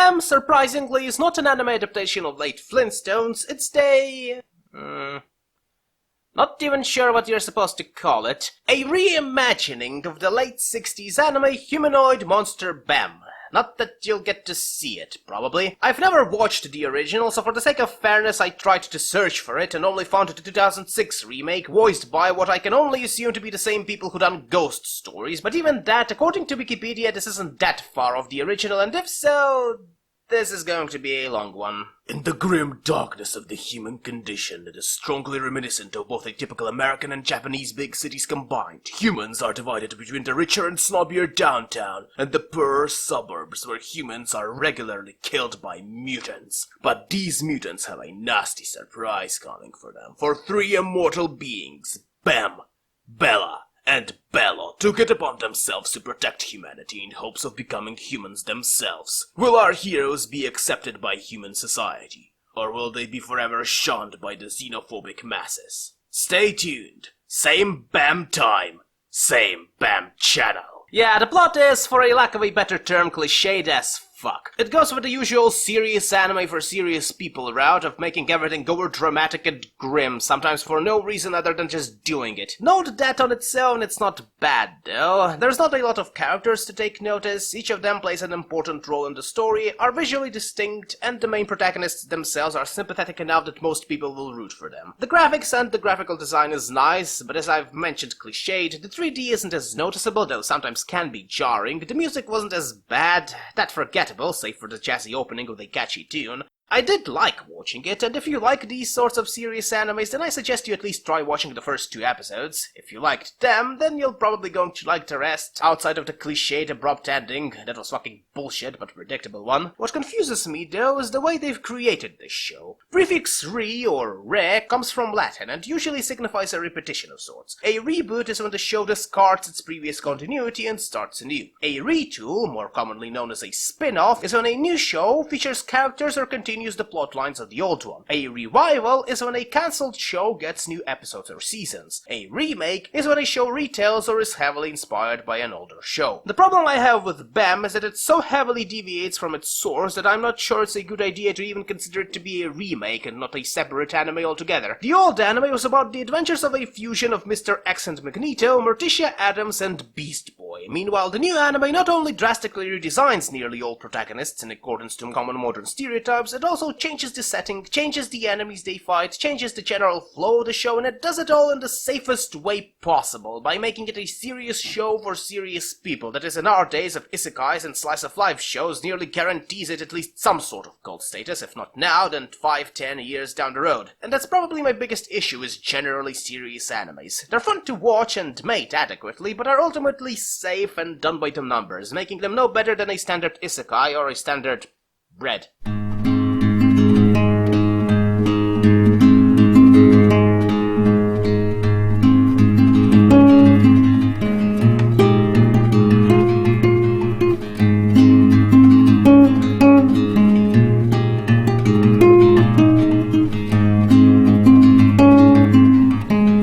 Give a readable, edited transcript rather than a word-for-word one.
BAM, surprisingly, is not an anime adaptation of late Flintstones, it's not even sure what you're supposed to call it. A reimagining of the late 60s anime humanoid monster BAM. Not that you'll get to see it, probably. I've never watched the original, so for the sake of fairness I tried to search for it and only found the 2006 remake, voiced by what I can only assume to be the same people who done Ghost Stories, but even that, according to Wikipedia, this isn't that far off the original, and if so, this is going to be a long one. In the grim darkness of the human condition that is strongly reminiscent of both a typical American and Japanese big cities combined, humans are divided between the richer and snobbier downtown and the poorer suburbs where humans are regularly killed by mutants. But these mutants have a nasty surprise coming for them, for three immortal beings, Bam, Bella, and Bello, took it upon themselves to protect humanity in hopes of becoming humans themselves. Will our heroes be accepted by human society, or will they be forever shunned by the xenophobic masses? Stay tuned. Same BAM time, same BAM channel. Yeah, the plot is, for a lack of a better term, cliched as fuck. It goes with the usual serious anime for serious people route of making everything over dramatic and grim, sometimes for no reason other than just doing it. Note that on its own it's not bad though. There's not a lot of characters to take notice, each of them plays an important role in the story, are visually distinct, and the main protagonists themselves are sympathetic enough that most people will root for them. The graphics and the graphical design is nice, but as I've mentioned cliched, the 3D isn't as noticeable, though sometimes can be jarring, the music wasn't as bad, that forgettable, save for the jazzy opening with a catchy tune. I did like watching it, and if you like these sorts of serious animes, then I suggest you at least try watching the first 2 episodes. If you liked them, then you're probably going to like the rest, outside of the cliched abrupt ending. That was fucking bullshit, but predictable one. What confuses me, though, is the way they've created this show. Prefix re, or re, comes from Latin, and usually signifies a repetition of sorts. A reboot is when the show discards its previous continuity and starts anew. A retool, more commonly known as a spin-off, is when a new show features characters or continues the plot lines of the old one. A revival is when a cancelled show gets new episodes or seasons. A remake is when a show retells or is heavily inspired by an older show. The problem I have with BAM is that it so heavily deviates from its source that I'm not sure it's a good idea to even consider it to be a remake and not a separate anime altogether. The old anime was about the adventures of a fusion of Mr. X and Magneto, Morticia Addams, and Beast Boy. Meanwhile, the new anime not only drastically redesigns nearly all protagonists in accordance to common modern stereotypes, it also changes the setting, changes the enemies they fight, changes the general flow of the show, and it does it all in the safest way possible, by making it a serious show for serious people. That is, in our days of isekais and slice-of-life shows, nearly guarantees it at least some sort of cult status, if not now, then 5-10 years down the road. And that's probably my biggest issue is generally serious animes. They're fun to watch and made adequately, but are ultimately safe and done by the numbers, making them no better than a standard isekai or a standard bread.